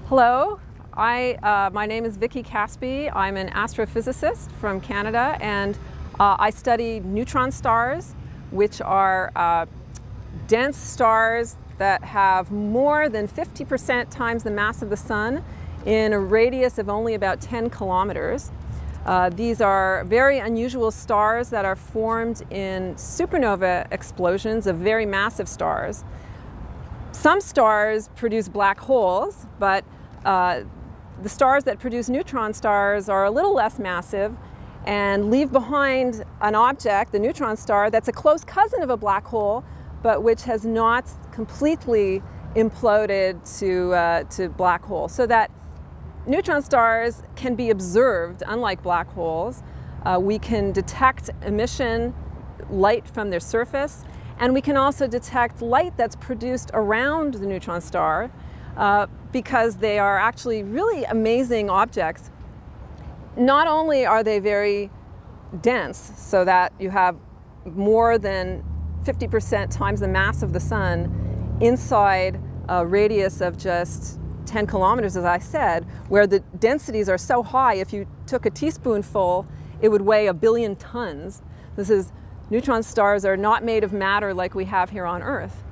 Hello, my name is Vicki Caspi. I'm an astrophysicist from Canada, and I study neutron stars, which are dense stars that have more than 50% times the mass of the Sun in a radius of only about 10 kilometers. These are very unusual stars that are formed in supernova explosions of very massive stars. Some stars produce black holes, but the stars that produce neutron stars are a little less massive and leave behind an object, the neutron star, that's a close cousin of a black hole, but which has not completely imploded to black holes. So that neutron stars can be observed, unlike black holes. We can detect emission light from their surface, and we can also detect light that's produced around the neutron star because they are actually really amazing objects. Not only are they very dense, so that you have more than 50% times the mass of the Sun inside a radius of just 10 kilometers, as I said, where the densities are so high, if you took a teaspoonful, it would weigh 1 billion tons. Neutron stars are not made of matter like we have here on Earth.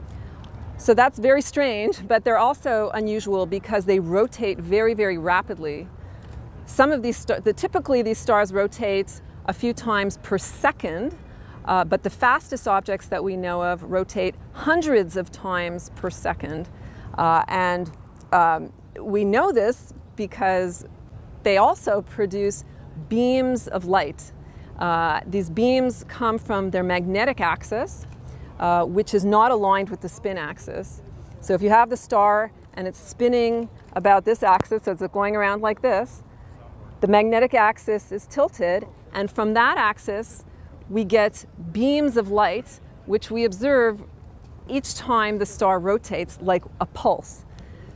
So that's very strange, but they're also unusual because they rotate very, very rapidly. Some of these typically these stars rotate a few times per second, but the fastest objects that we know of rotate hundreds of times per second. We know this because they also produce beams of light. These beams come from their magnetic axis, which is not aligned with the spin axis. So if you have the star and it's spinning about this axis, so it's going around like this, the magnetic axis is tilted, and from that axis we get beams of light which we observe each time the star rotates like a pulse.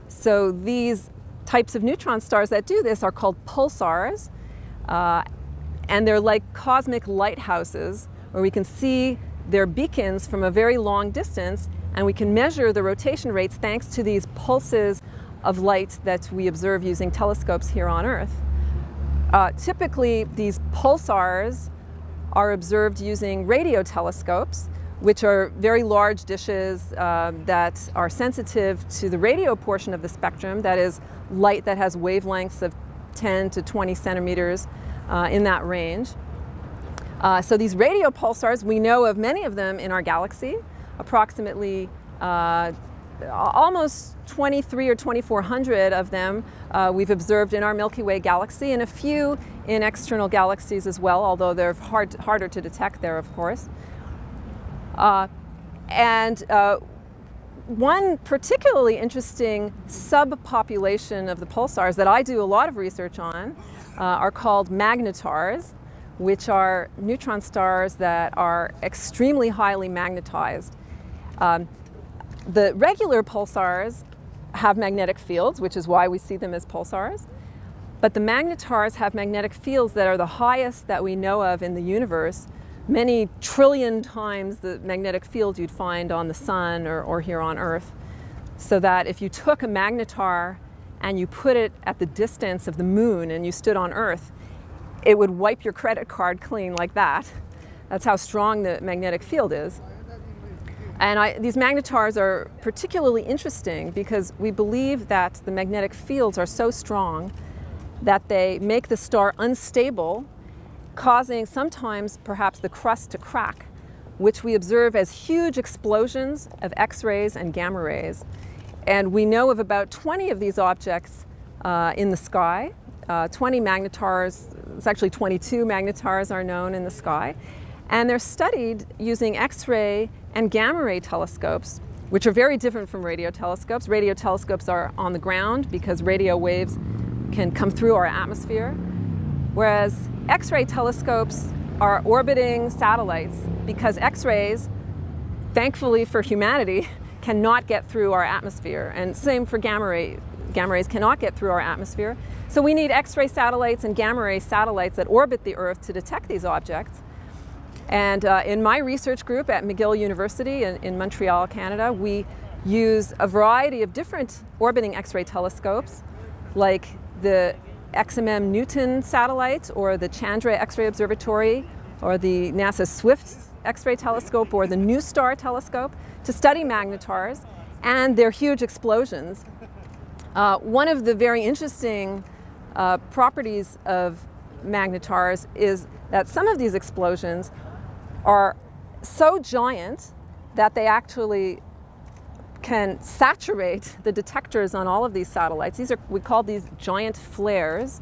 So these types of neutron stars that do this are called pulsars, and they're like cosmic lighthouses where we can see their beacons from a very long distance, and we can measure the rotation rates thanks to these pulses of light that we observe using telescopes here on Earth. Typically, these pulsars are observed using radio telescopes, which are very large dishes that are sensitive to the radio portion of the spectrum, that is, light that has wavelengths of 10 to 20 centimeters in that range. So these radio pulsars, we know of many of them in our galaxy, approximately almost 23 or 2,400 of them we've observed in our Milky Way galaxy, and a few in external galaxies as well, although they're harder to detect there, of course. One particularly interesting subpopulation of the pulsars that I do a lot of research on are called magnetars, which are neutron stars that are extremely highly magnetized. The regular pulsars have magnetic fields, which is why we see them as pulsars. But the magnetars have magnetic fields that are the highest that we know of in the universe, many trillion times the magnetic field you'd find on the Sun or here on Earth. So that if you took a magnetar and you put it at the distance of the Moon and you stood on Earth, it would wipe your credit card clean like that. That's how strong the magnetic field is. And these magnetars are particularly interesting because we believe that the magnetic fields are so strong that they make the star unstable, causing sometimes perhaps the crust to crack, which we observe as huge explosions of X-rays and gamma rays. And we know of about 20 of these objects in the sky. 20 magnetars, it's actually 22 magnetars are known in the sky. And they're studied using X-ray and gamma ray telescopes, which are very different from radio telescopes. Radio telescopes are on the ground because radio waves can come through our atmosphere, whereas X-ray telescopes are orbiting satellites because X-rays, thankfully for humanity, cannot get through our atmosphere. And same for gamma ray gamma rays cannot get through our atmosphere. So we need X-ray satellites and gamma ray satellites that orbit the Earth to detect these objects. And in my research group at McGill University in Montreal, Canada, we use a variety of different orbiting X-ray telescopes, like the XMM Newton satellite, or the Chandra X-ray Observatory, or the NASA Swift X-ray telescope, or the NuSTAR telescope, to study magnetars and their huge explosions. One of the very interesting properties of magnetars is that some of these explosions are so giant that they actually can saturate the detectors on all of these satellites. We call these giant flares.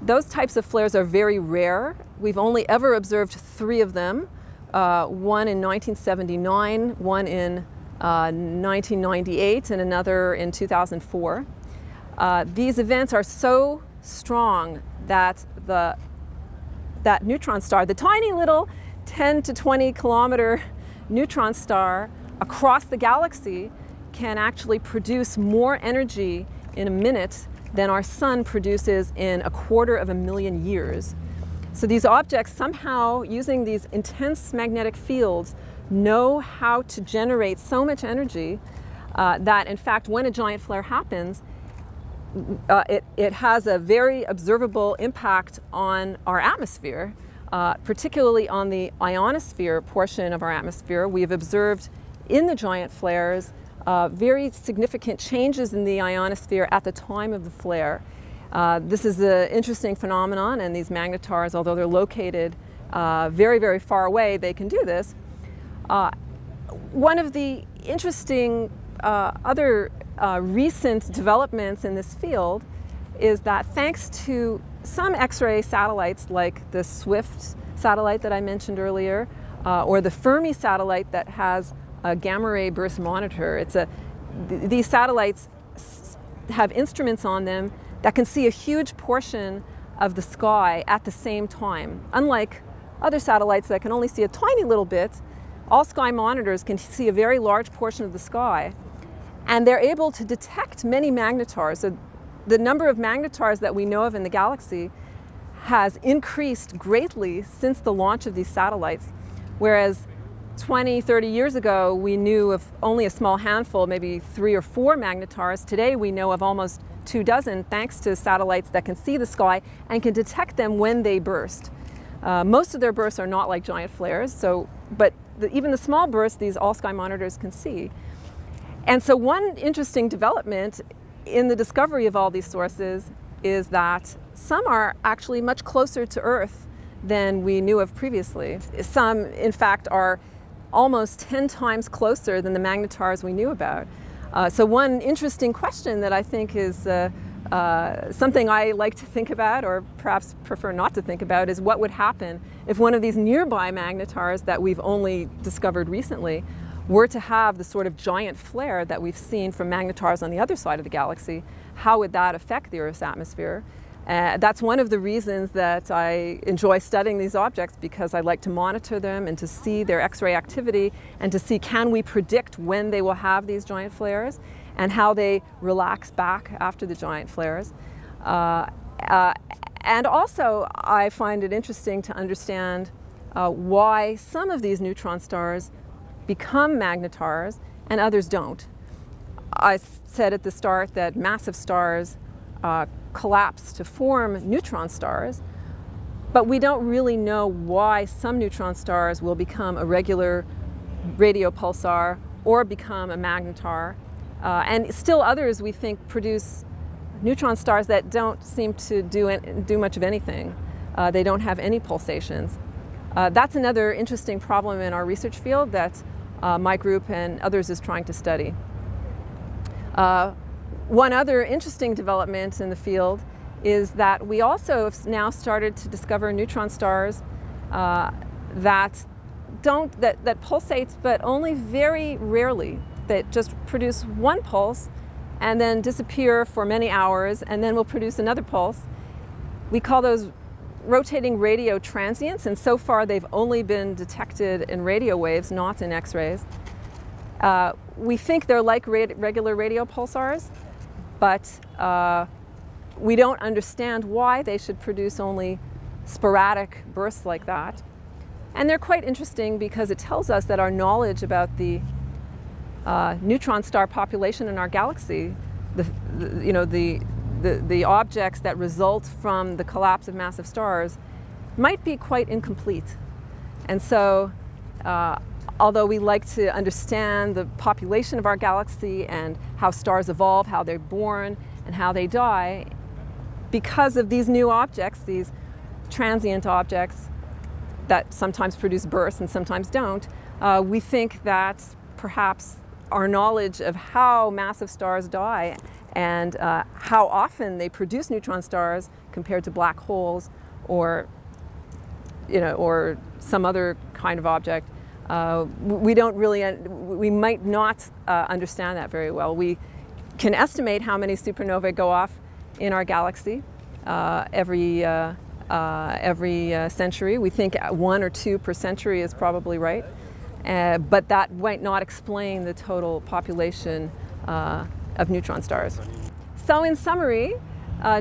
Those types of flares are very rare. We've only ever observed 3 of them, one in 1979, one in 1998, and another in 2004. These events are so strong that that neutron star, the tiny little 10 to 20 kilometer neutron star across the galaxy, can actually produce more energy in a minute than our sun produces in 250,000 years. So these objects somehow, using these intense magnetic fields, know how to generate so much energy that, in fact, when a giant flare happens, it has a very observable impact on our atmosphere, particularly on the ionosphere portion of our atmosphere. We have observed in the giant flares very significant changes in the ionosphere at the time of the flare. This is an interesting phenomenon, and these magnetars, although they're located very, very far away, they can do this. One of the interesting other recent developments in this field is that thanks to some X-ray satellites like the Swift satellite that I mentioned earlier, or the Fermi satellite that has a gamma ray burst monitor. These satellites have instruments on them that can see a huge portion of the sky at the same time. Unlike other satellites that can only see a tiny little bit, all sky monitors can see a very large portion of the sky. And they're able to detect many magnetars. So the number of magnetars that we know of in the galaxy has increased greatly since the launch of these satellites, whereas 20, 30 years ago, we knew of only a small handful, maybe 3 or 4 magnetars. Today, we know of almost 24, thanks to satellites that can see the sky and can detect them when they burst. Most of their bursts are not like giant flares, but even the small bursts, these all-sky monitors can see. And so one interesting development in the discovery of all these sources is that some are actually much closer to Earth than we knew of previously. Some, in fact, are almost 10 times closer than the magnetars we knew about. So one interesting question that I think is something I like to think about, or perhaps prefer not to think about, is what would happen if one of these nearby magnetars that we've only discovered recently were to have the sort of giant flare that we've seen from magnetars on the other side of the galaxy. How would that affect the Earth's atmosphere? That's one of the reasons that I enjoy studying these objects, because I like to monitor them and to see their X-ray activity and to see, can we predict when they will have these giant flares and how they relax back after the giant flares. And also, I find it interesting to understand why some of these neutron stars become magnetars and others don't. I said at the start that massive stars collapse to form neutron stars, but we don't really know why some neutron stars will become a regular radio pulsar or become a magnetar. And still others, we think, produce neutron stars that don't seem to do much of anything. They don't have any pulsations. That's another interesting problem in our research field that my group and others is trying to study. One other interesting development in the field is that we also have now started to discover neutron stars that pulsate, but only very rarely, that just produce one pulse and then disappear for many hours and then will produce another pulse. We call those rotating radio transients, and so far they've only been detected in radio waves, not in X-rays. We think they're like regular radio pulsars, but we don't understand why they should produce only sporadic bursts like that. And they're quite interesting because it tells us that our knowledge about the neutron star population in our galaxy, the objects that result from the collapse of massive stars, might be quite incomplete. And so, although we like to understand the population of our galaxy and how stars evolve, how they're born, and how they die, because of these new objects, these transient objects that sometimes produce bursts and sometimes don't, we think that perhaps our knowledge of how massive stars die and how often they produce neutron stars compared to black holes or some other kind of object, we might not understand that very well. We can estimate how many supernovae go off in our galaxy every century. We think 1 or 2 per century is probably right, but that might not explain the total population of neutron stars. So in summary,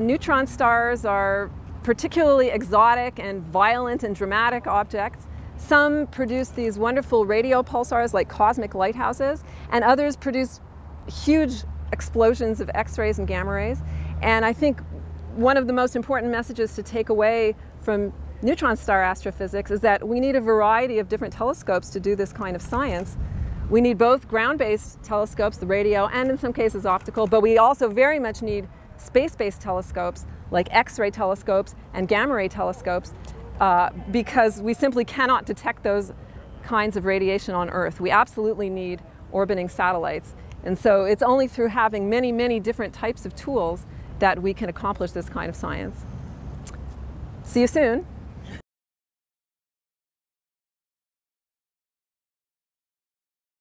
neutron stars are particularly exotic and violent and dramatic objects. Some produce these wonderful radio pulsars like cosmic lighthouses, and others produce huge explosions of X-rays and gamma rays. And I think one of the most important messages to take away from neutron star astrophysics is that we need a variety of different telescopes to do this kind of science. We need both ground-based telescopes, the radio, and in some cases optical, but we also very much need space-based telescopes like X-ray telescopes and gamma ray telescopes because we simply cannot detect those kinds of radiation on Earth. We absolutely need orbiting satellites. And so it's only through having many, many different types of tools that we can accomplish this kind of science. See you soon.